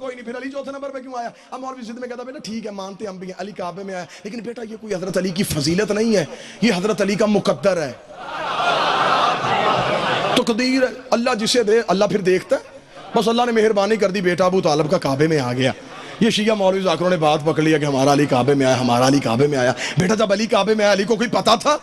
कोई नहीं, फिर अली चौथे नंबर पे क्यों आया? अब मौलवी जिद में कहता बेटा ठीक है मानते हम भी हैं, अली काबे में आया, लेकिन बेटा ये कोई हजरत अली की फजीलत नहीं है, ये हजरत अली का मुकद्दर है, तकदीर है, अल्लाह जिसे दे अल्लाह फिर देखता है। बस अल्लाह ने मेहरबानी कर दी, बेटा अबू तालिब का काबे में आ गया। ये शिया मौलवी जाकिरों ने बात पकड़ लिया कि हमारा अली काबे में आया, हमारा अली काबे में आया। बेटा जब अली काबे में आया अली को कोई पता था?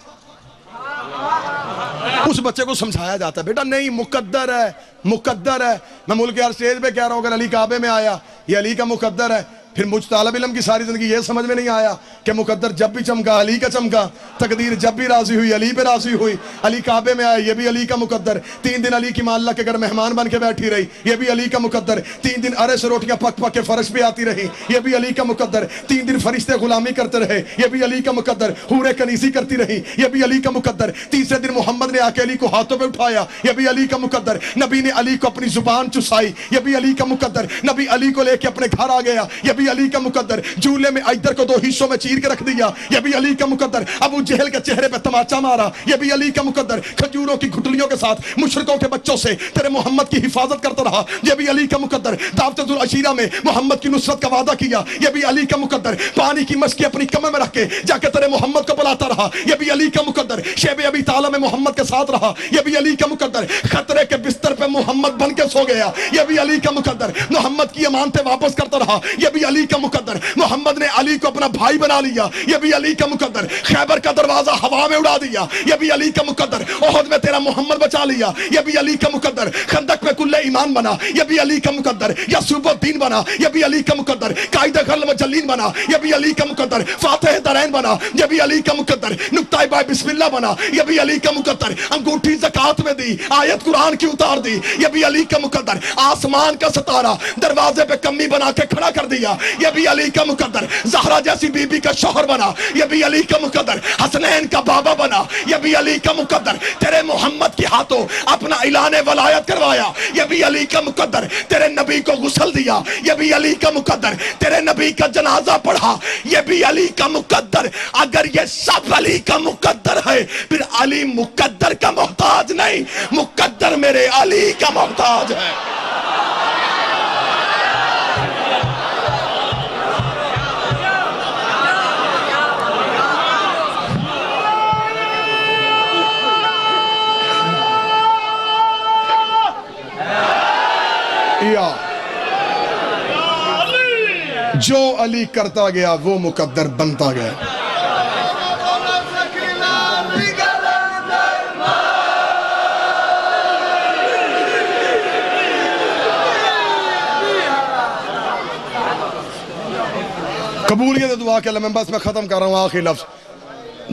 उस बच्चे को समझाया जाता है बेटा नहीं मुकद्दर है, मुकद्दर है। मैं मुल्क यार स्टेज पे कह रहा हूं अगर अली काबे में आया ये अली का मुकद्दर है, फिर मुझ तालिब इल्म की सारी जिंदगी ये समझ में नहीं आया कि मुकद्दर जब भी चमका अली का चमका, तकदीर जब भी राजी हुई अली पे राजी हुई, अली काबे में आया ये भी अली का मुकद्दर। 3 दिन अली की मां अल्लाह के घर मेहमान बन के बैठी रही, ये भी अली का मुकद्दर। 3 दिन अरे से रोटियां पक पक के फर्श पे आती रही, ये भी अली का मुकद्दर। 3 दिन फरिश्ते गुलामी करते रहे, ये भी अली का मुकद्दर। हूरे कनीसी करती रही, ये भी अली का मुकद्दर। तीसरे दिन मोहम्मद ने आके अली को हाथों पे उठाया, ये भी अली का मुकद्दर। नबी ने अली को अपनी जुबान चुसाई, ये भी अली का मुकद्दर। नबी अली को लेके अपने घर आ गया, ये भी अली का मुकद्दर। जूले में इधर को 2 हिस्सों में चीर के रख दिया, यह भी अली का मुकद्दर। अबू जहल के चेहरे पे तमाचा मारा, यह भी अली का मुकद्दर। खजूरों की घुटलियों के साथ मुशरिकों के बच्चों से तेरे मोहम्मद की हिफाजत करता रहा, यह भी अली का मुकद्दर। दावतुल अशीरा में मोहम्मद की नुसरत का वादा किया, यह भी अली का मुकद्दर। पानी की मस्की अपनी कमर में रख के जाके तेरे मोहम्मद को बुलाता रहा, यह भी अली का मुकद्दर। शेब अबी ताला में मोहम्मद के साथ रहा, यह भी अली का मुकद्दर। खतरे के बिस्तर पे मोहम्मद बन के सो गया, यह भी अली का मुकद्दर। मोहम्मद की अमानतें वापस करता रहा, यह भी अली का मुकद्दर। मोहम्मद ने अली को अपना भाई बना लिया, यह भी अली का मुकद्दर। खैबर का दरवाजा हवा में उड़ा दिया, यह भी अली का मुकद्दर। ओहद में तेरा मोहम्मद बचा लिया, यह भी अली का मुकद्दर। खंदक में कुल्ले ईमान बना, यह भी अली का मुकद्दर। यसूबुद्दीन बना, यह भी अली का मुकद्दर। कायदे खल मुजल्लीन बना, यह भी अली का मुकद्दर। फातिह दरैन बना, यह भी अली का मुकद्दर। नुक्ता बाय बिस्मिल्लाह बना, यह भी अली का मुकद्दर। अंगूठी ज़कात में दी, आयत कुरान की उतार दी, यह भी अली का मुकद्दर। आसमान का सितारा दरवाजे पे कमी बना के खड़ा कर दिया, यह भी अली का मुकद्दर। ज़हरा जैसी बीबी का शौहर बना, यह भी अली का मुकद्दर। हसनैन का बाबा बना, यह भी अली का मुकद्दर। तेरे मोहम्मद के हाथों अपना इलाने वलायत करवाया, यह भी अली का मुकद्दर। तेरे नबी को गुस्ल दिया, यह भी अली का मुकद्दर। तेरे नबी का जनाजा पढ़ा, यह भी अली का मुकद्दर। अगर ये सब अली का मुकद्दर है फिर अली मुकद्दर का मोहताज नहीं, मुकद्दर मेरे अली का मोहताज है। जो अली करता गया वो मुकद्दर बनता गया। कबूलियत दुआ के मैं बस मैं खत्म कर रहा हूं, आखिरी लफ्ज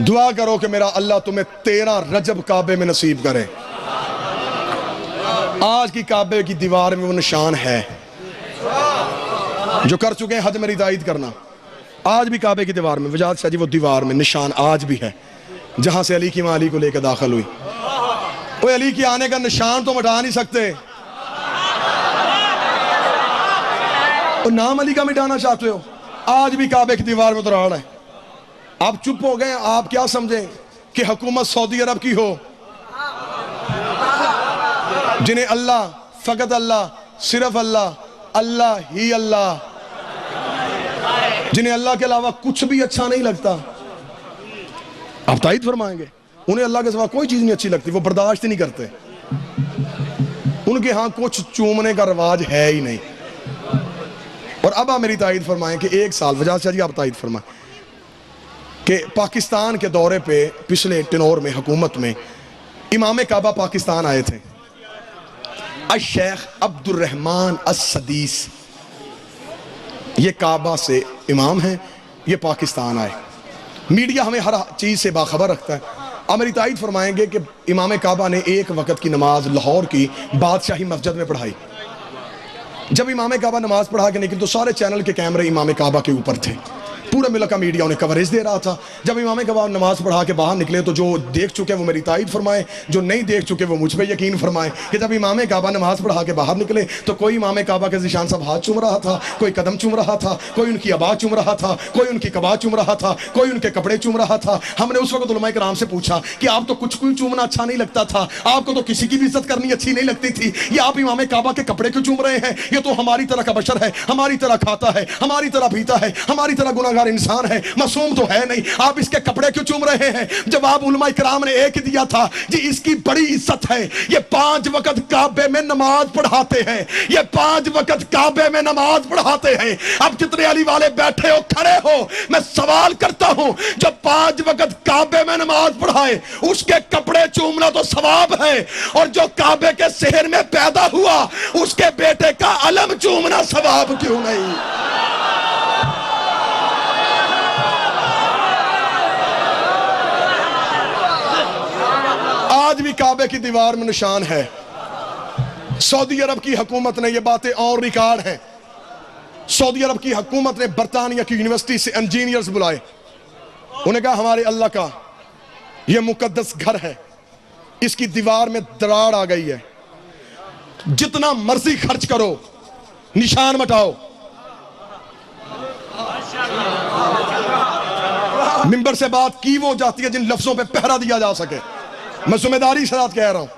दुआ करो कि मेरा अल्लाह तुम्हें 13 रजब काबे में नसीब करे। आज की काबे की दीवार में वो निशान है, जो कर चुके हैं हज मेरी तायद करना। आज भी काबे की दीवार में वजाद शाह जी वो दीवार में निशान आज भी है, जहां से अली की मां अली को लेकर दाखिल हुई। वो अली के आने का निशान तो मिटा नहीं सकते, तो नाम अली का मिटाना चाहते हो। आज भी काबे की दीवार में दराड़ है। आप चुप हो गए, आप क्या समझें कि हुकूमत सऊदी अरब की हो, जिन्हें अल्लाह फकत अल्लाह सिर्फ अल्लाह अल्लाह ही अल्लाह, जिन्हें अल्लाह के अलावा कुछ भी अच्छा नहीं लगता। आप तायद फरमाएंगे उन्हें अल्लाह के सिवा कोई चीज नहीं अच्छी लगती, वो बर्दाश्त ही नहीं करते। उनके यहां कुछ चूमने का रिवाज है ही नहीं। और अब आप मेरी तायद फरमाएं कि 1 साल वजाद शाह जी आप तायद फरमाएं कि पाकिस्तान के दौरे पे पिछले टेनोर में हुकूमत में इमाम काबा पाकिस्तान आए थे। शेख अब्दुल रहमान अस-सदीस ये काबा से इमाम हैं, ये पाकिस्तान आए। मीडिया हमें हर चीज़ से बाखबर रखता है। आप मेरी तायद फरमाएंगे कि इमाम काबा ने 1 वक्त की नमाज लाहौर की बादशाही मस्जिद में पढ़ाई। जब इमाम काबा नमाज पढ़ा के निकले तो सारे चैनल के कैमरे इमाम काबा के ऊपर थे। पूरा पूरे मुल्क का मीडिया उन्हें कवरेज दे रहा था। जब इमाम काबा नमाज पढ़ा के बाहर निकले तो जो देख चुके वो मेरी तारीफ फरमाए, जो नहीं देख चुके वो मुझ पर यकीन फरमाए कि जब इमाम काबा नमाज पढ़ा के बाहर निकले तो कोई इमाम काबा के ज़ीशान साहब हाथ चूम रहा था, कोई कदम चूम रहा था, कोई उनकी आबा चूम रहा था, कोई उनकी कबा चूम रहा था, कोई उनके कपड़े चूम रहा था। हमने उस वक्त उलमा किराम से पूछा कि आप तो कुछ कोई चूमना अच्छा नहीं लगता था, आपको तो किसी की भी इज्जत करनी अच्छी नहीं लगती थी, ये आप इमाम काबा के कपड़े क्यों चूम रहे हैं? ये तो हमारी तरह का बशर है, हमारी तरह खाता है, हमारी तरह पीता है, हमारी तरह गुनाहगार इंसान है, मासूम तो है नहीं, आप इसके कपड़े क्यों चूम रहे हैं? जवाब उलमा किराम ने एक दिया था, जी इसकी बड़ी इज्जत है, ये 5 वक्त काबे में नमाज पढ़ाते हैं, ये 5 वक्त काबे में नमाज पढ़ाते हैं। अब जितने अली वाले बैठे हो खड़े हो, मैं सवाल करता हूं, जो 5 वक्त काबे में नमाज पढ़ाए उसके कपड़े चूमना तो सवाब है, और जो काबे के शहर में पैदा हुआ उसके बेटे का अलम चूमना सवाब क्यों नहीं? आज भी काबे की दीवार में निशान है। सऊदी अरब की हुकूमत ने, ये बातें और रिकॉर्ड हैं, सऊदी अरब की हुकूमत ने बरतानिया की यूनिवर्सिटी से इंजीनियर्स बुलाए, उन्हें कहा हमारे अल्लाह का यह मुकद्दस घर है, इसकी दीवार में दरार आ गई है, जितना मर्जी खर्च करो निशान मटाओ। मिंबर से बात की वो जाती है जिन लफ्जों पे पहरा दिया जा सके। मैं जिम्मेदारी से कह रहा हूं,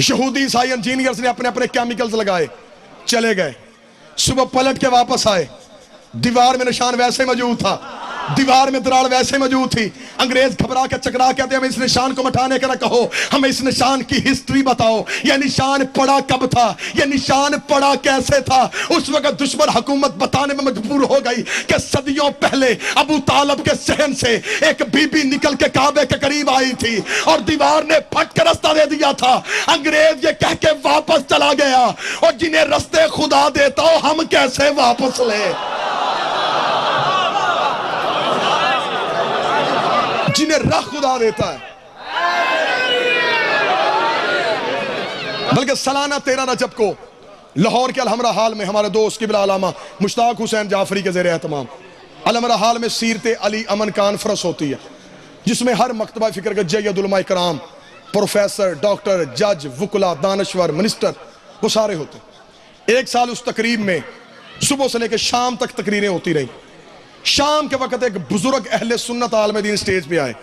यहूदी ईसाई इंजीनियर्स ने अपने अपने केमिकल्स लगाए, चले गए, सुबह पलट के वापस आए, दीवार में निशान वैसे मौजूद था, दीवार में दरार वैसे मौजूद थी। अंग्रेज घबरा के चकरा कहते हमें इस निशान को मिटाने का ना कहो, हमें इस निशान की हिस्ट्री बताओ, यह निशान पड़ा कब था, यह निशान पड़ा कैसे था। उस वक्त दुश्मन हुकूमत बताने में मजबूर हो गई कि सदियों पहले अबू तालब के सहन से एक बीबी निकल के काबे के करीब आई थी और दीवार ने फट के रास्ता दे दिया था। अंग्रेज ये कह के वापस चला गया, और जिन्हें रास्ते खुदा देता हो हम कैसे वापस ले? जिन्हें राह खुदा देता है। बल्कि सालाना 13 रजब को लाहौर के अलहमरा हाल में हमारे दोस्त किबला अलामा मुश्ताक हुसैन जाफरी के ज़ेरे एहतमाम अलहमरा हाल में सीरते अली अमन कॉन्फ्रेंस होती है, जिसमें हर मकतबा फिक्र के जय्यद उलमा इकराम, प्रोफेसर, डॉक्टर, जज, वकुला, दानश्वर, मिनिस्टर, वो सारे होते। एक साल उस तकरीब में सुबह से लेकर शाम तक तकरीरें होती रही। शाम के वक्त एक बुजुर्ग अहले सुन्नत आलम दीन स्टेज पे आए।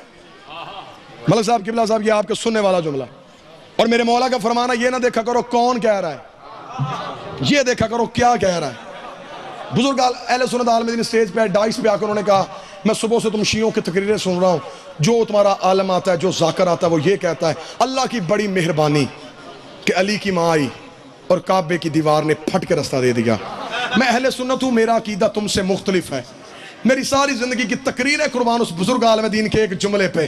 मलक साहब, किबला साहब, ये आपके सुनने वाला जुमला, और मेरे मौला का फरमाना, ये ना देखा करो कौन कह रहा है, ये देखा करो क्या कह रहा है। बुजुर्ग अहले सुन्नत आलम दीन स्टेज पे डाइस पे आकर उन्होंने कहा, मैं सुबह से तुम शियों की तकरीरें सुन रहा हूँ, जो तुम्हारा आलम आता है, जो जाकर आता है, वो ये कहता है अल्लाह की बड़ी मेहरबानी कि अली की माँ आई और काबे की दीवार ने फट के रास्ता दे दिया। मैं अहले सुन्नत हूँ, मेरा अकीदा तुमसे मुख्तलिफ है। मेरी सारी जिंदगी की तकरीर कुर्बान उस बुजुर्ग आलम दीन के एक जुमले पे।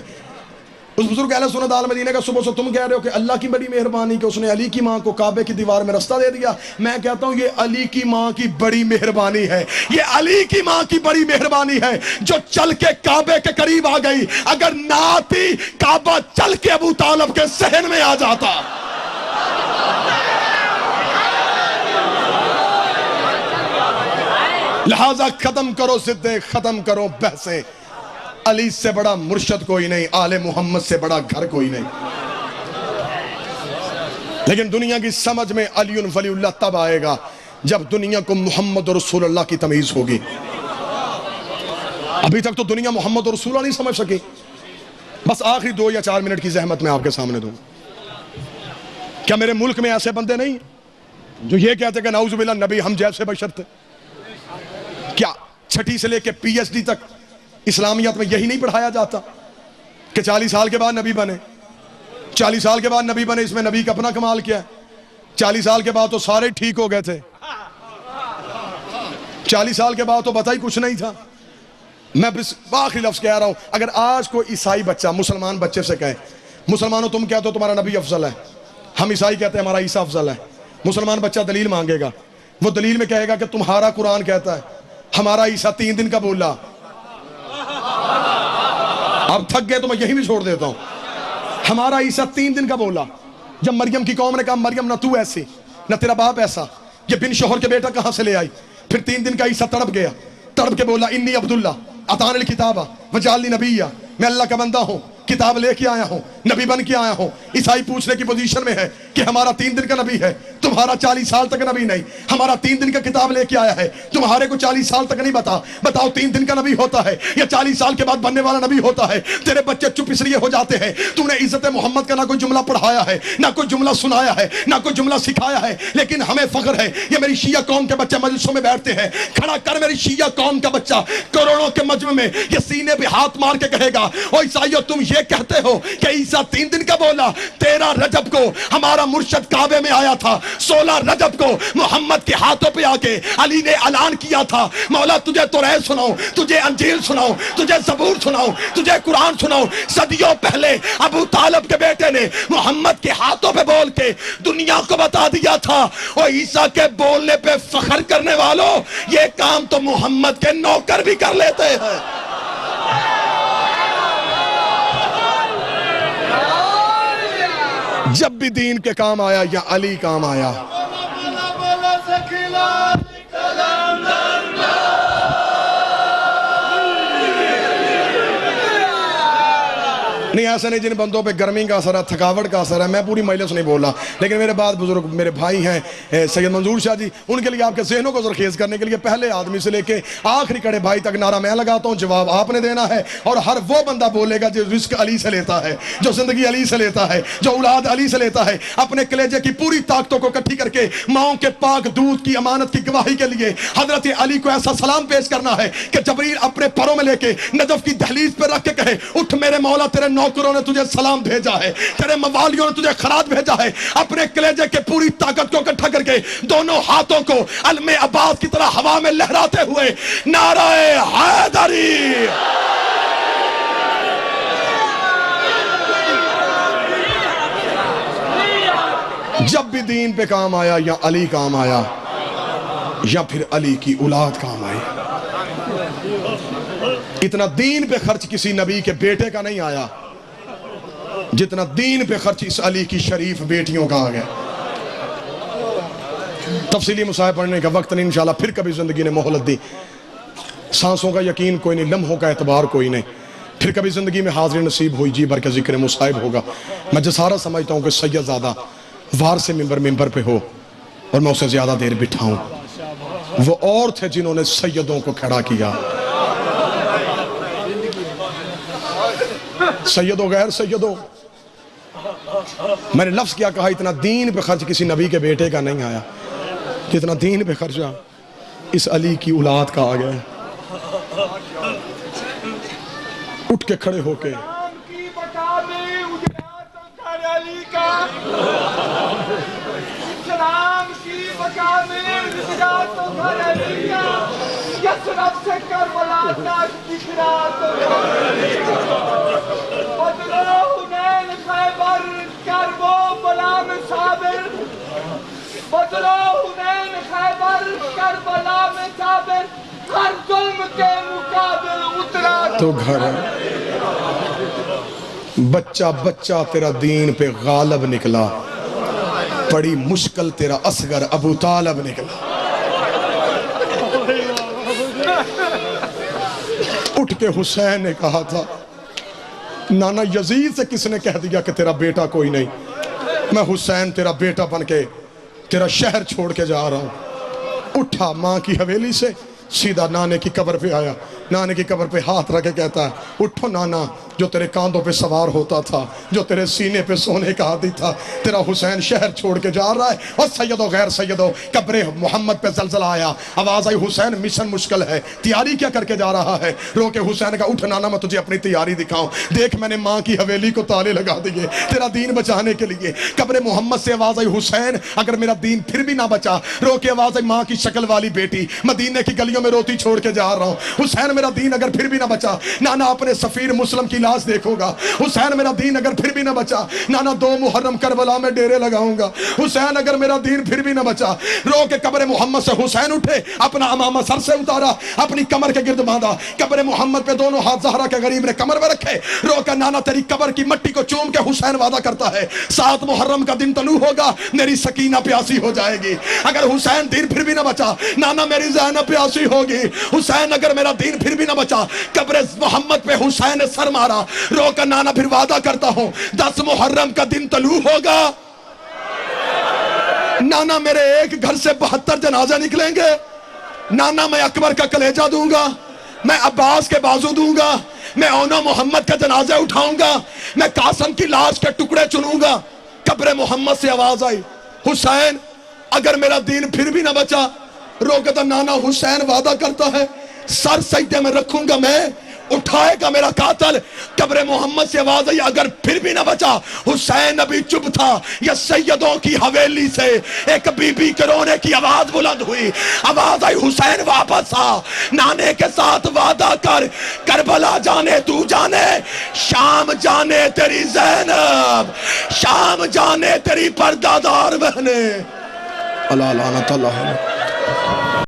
उस बुजुर्ग अहले सुन्नत आलम दीन का सुबह से तुम कह रहे हो कि अल्लाह की बड़ी मेहरबानी कि उसने अली की माँ को काबे की दीवार में रास्ता दे दिया। मैं कहता हूँ ये अली की माँ की बड़ी मेहरबानी है, ये अली की माँ की बड़ी मेहरबानी है जो चल के काबे के करीब आ गई। अगर ना आती, काबा चल के अबू तालब के सहन में आ जाता। लिहाजा खत्म करो जिद्दें, खत्म करो बहसें, अली से बड़ा मुर्शद कोई नहीं, आले मोहम्मद से बड़ा घर कोई नहीं। लेकिन दुनिया की समझ में अली वलीउल्लाह तब आएगा जब दुनिया को मोहम्मद और रसूलुल्लाह की तमीज होगी। अभी तक तो दुनिया मोहम्मद और रसूलुल्लाह नहीं समझ सकी। बस आखिरी 2 या 4 मिनट की जहमत मैं आपके सामने दूं। क्या मेरे मुल्क में ऐसे बंदे नहीं जो ये कहते कि नाउजुबिल्लाह नबी हम जैसे बशर थे? क्या 6ठी से लेके PhD तक इस्लामियत में यही नहीं पढ़ाया जाता कि 40 साल के बाद नबी बने? 40 साल के बाद नबी बने, इसमें नबी का अपना कमाल क्या है? 40 साल के बाद तो सारे ठीक हो गए थे, 40 साल के बाद तो बता ही कुछ नहीं था। मैं आखिरी लफ्ज कह रहा हूं, अगर आज कोई ईसाई बच्चा मुसलमान बच्चे से कहे, मुसलमानों तुम कहते हो तुम्हारा नबी अफजल है, हम ईसाई कहते हैं हमारा ईसा अफजल है, मुसलमान बच्चा दलील मांगेगा, वो दलील में कहेगा कि तुम्हारा कुरान कहता है हमारा ईसा 3 दिन का बोला। अब थक गए तो मैं यही भी छोड़ देता हूं। हमारा ईसा 3 दिन का बोला। जब मरियम की कौम ने कहा मरियम ना तू ऐसी ना तेरा बाप ऐसा, ये बिन शोहर के बेटा कहां से ले आई? फिर 3 दिन का ईसा तड़प गया, तड़प के बोला इन्नी अब्दुल्ला अतानिल किताबा वजाली नबिया, मैं अल्लाह का बंदा हूँ, किताब लेके आया हूँ, नबी बन के आया हूँ। ईसाई पूछने की पोजीशन में है कि हमारा 3 दिन का नबी है, तुम्हारा 40 साल तक नबी नहीं। हमारा 3 दिन का किताब लेके आया है, तुम्हारे को 40 साल तक नहीं बताओ 3 दिन का नबी होता है या 40 साल के बाद बनने वाला नबी होता है। तेरे बच्चे चुप इसलिए हो जाते हैं, तूने इज्जत मोहम्मद का ना कोई जुमला पढ़ाया है, ना कोई जुमला सुनाया है, ना कोई जुमला सिखाया है। लेकिन हमें फख्र है, ये मेरी शिया कौम के बच्चे मजलिसों में बैठते हैं। खड़ा कर मेरी शिया कौम का बच्चा करोड़ों के मजमे में ये सीने पे हाथ मार के कहेगा, ओ ईसाइयों तुम ये कहते हो कि ईसा 3 दिन का बोला। 13 रजब को हमारा मुर्शद काबे में आया था, 16 रजब को मोहम्मद के हाथों पे आके अली ने ऐलान किया था, मौला तुझे तौरात सुनाऊं, तुझे अंजील सुनाऊं, तुझे ज़बूर सुनाऊं, तुझे कुरान सुनाऊं। सदियों पहले अबू तालिब के बेटे ने मोहम्मद के हाथों पे बोल के दुनिया को बता दिया था। और ईसा के बोलने पे फख्र करने वालों, ये काम तो मोहम्मद के नौकर भी कर लेते हैं। जब भी दीन के काम आया या अली काम आया, नहीं ऐसा नहीं जिन बंदों पे गर्मी का असर है, थकावट का असर है। मैं पूरी मजलिस नहीं बोल रहा, लेकिन मेरे बाद बुजुर्ग मेरे भाई हैं सैयद मंजूर शाह जी, उनके लिए आपके जहनों को जरखेज करने के लिए पहले आदमी से लेके आखिरी कड़े भाई तक नारा मैं लगाता हूँ, जवाब आपने देना है। और हर वो बंदा बोलेगा जो रिस्क अली से लेता है, जो जिंदगी अली से लेता है, जो औलाद अली से लेता है, अपने कलेजे की पूरी ताकतों को इकट्ठी करके माओ के पाक दूध की अमानत की गवाही के लिए हजरत अली को ऐसा सलाम पेश करना है कि जबरील अपने परों में लेके नजफ की दहलीज पर रख के कहे, उठ मेरे मौला, तेरे नौकरों ने तुझे सलाम भेजा है, तेरे मवालियों ने तुझे खराज भेजा है। अपने कलेजे के पूरी ताकत को इकट्ठा करके दोनों हाथों को अलमे अब्बास की तरह हवा में लहराते हुए नाराए हैदरी। जब भी दीन पे काम आया या अली काम आया या फिर अली की औलाद काम आई, इतना दीन पे खर्च किसी नबी के बेटे का नहीं आया जितना दीन पे खर्च इस अली की शरीफ बेटियों का आ गया। तफसीली मुसाहिब पढ़ने का वक्त नहीं, इंशाल्लाह फिर कभी जिंदगी ने मोहलत दी। सांसों का यकीन कोई नहीं, लम्हों का एतबार कोई नहीं, फिर कभी जिंदगी में हाजिर नसीब हुई जी भर के जिक्र मुसाहिब होगा। मैं जसारा समझता हूँ कि सैयदजादा वार से मिंबर पे हो और मैं उसे ज्यादा देर बिठाऊं। वो और थे जिन्होंने सैयदों को खड़ा किया। सैयदों गैर सैयदों, मैंने लफ्ज क्या कहा, इतना दीन पे खर्च किसी नबी के बेटे का नहीं आया जितना दीन पे खर्चा इस अली की औलाद का आ गया। उठ के खड़े होके तो घर बच्चा बच्चा तेरा दीन पे गालब निकला, बड़ी मुश्किल तेरा असगर अबू तालिब निकला। उठ के हुसैन ने कहा था, नाना यजीद से किसने कह दिया कि तेरा बेटा कोई नहीं, मैं हुसैन तेरा बेटा बन के तेरा शहर छोड़ के जा रहा हूं। उठा माँ की हवेली से सीधा नाने की कब्र पे आया, नाने की कब्र पे हाथ रख के कहता है, उठो नाना, जो तेरे कांधों पे सवार होता था, जो तेरे सीने पे सोने का आदि था, तेरा हुसैन शहर छोड़ के जा रहा है। और सैयदों गैर सैयदों, कब्रे मोहम्मद पे जलजला आया, आवाज आई, हुसैन मिशन मुश्किल है, तैयारी क्या करके जा रहा है? रो के हुसैन का, उठ नाना मैं तुझे अपनी तैयारी दिखाऊं, देख मैंने माँ की हवेली को ताले लगा दिए तेरा दीन बचाने के लिए। कब्रे मोहम्मद से आवाज आई, हुसैन अगर मेरा दीन फिर भी ना बचा, रो के आवाज आई, माँ की शक्ल वाली बेटी मदीने की गलियों में रोती छोड़ के जा रहा हूँ, हुसैन मेरा दीन अगर फिर भी ना बचा, नाना अपने सफीर मुस्लिम की लाश देखूंगा। हुसैन मेरा दीन अगर फिर भी ना बचा, नाना 2 मुहर्रम करबला में डेरे लगाऊंगा। हुसैन अगर मेरा दीन फिर भी ना बचा, रो के कब्र मोहम्मद से हुसैन उठे, अपना अमामा सर से उतारा, अपनी कमर के गिर्द बांधा, कब्र मोहम्मद पे दोनों हाथ ज़हरा के गरीब ने कमर में रखे, रो कर नाना तेरी कब्र की मट्टी को चूम के हुसैन वादा करता है 7 मुहर्रम का दिन तलू होगा, मेरी सकीना प्यासी हो जाएगी। अगर हुसैन दीन फिर भी ना बचा, नाना मेरी ज़ैनब प्यासी होगी। हुसैन अगर मेरा दीन फिर भी ना बचा, कब्र मोहम्मद पे हुसैन ने सर मारा, रो कर नाना फिर वादा करता हूं 10 मुहर्रम का दिन तलू होगा, नाना मेरे एक घर से 72 जनाजा निकलेंगे। नाना मैं अकबर का कलेजा दूंगा, मैं अब्बास के बाजू दूंगा, मैं ओनो मोहम्मद का जनाजा उठाऊंगा, मैं कासम की लाश के टुकड़े चुनूंगा। कब्र मोहम्मद से आवाज आई, हुसैन अगर मेरा दीन फिर भी ना बचा, रोकता नाना हुसैन वादा करता है सर सजदे में रखूंगा मैं, उठाएगा मेरा कातल। कब्र मोहम्मद से आवाज आई, अगर फिर भी ना बचा, हुसैन अभी चुप था, या सैयदों की हवेली से एक बीबी के रोने की आवाज बुलंद हुई, आवाज आई हुसैन वापस आ, नाने के साथ वादा कर, करबला जाने तू जाने, शाम जाने तेरी ज़ैनब, शाम जाने तेरी पर्दादार बहने। अल्लाह लानत अल्लाह।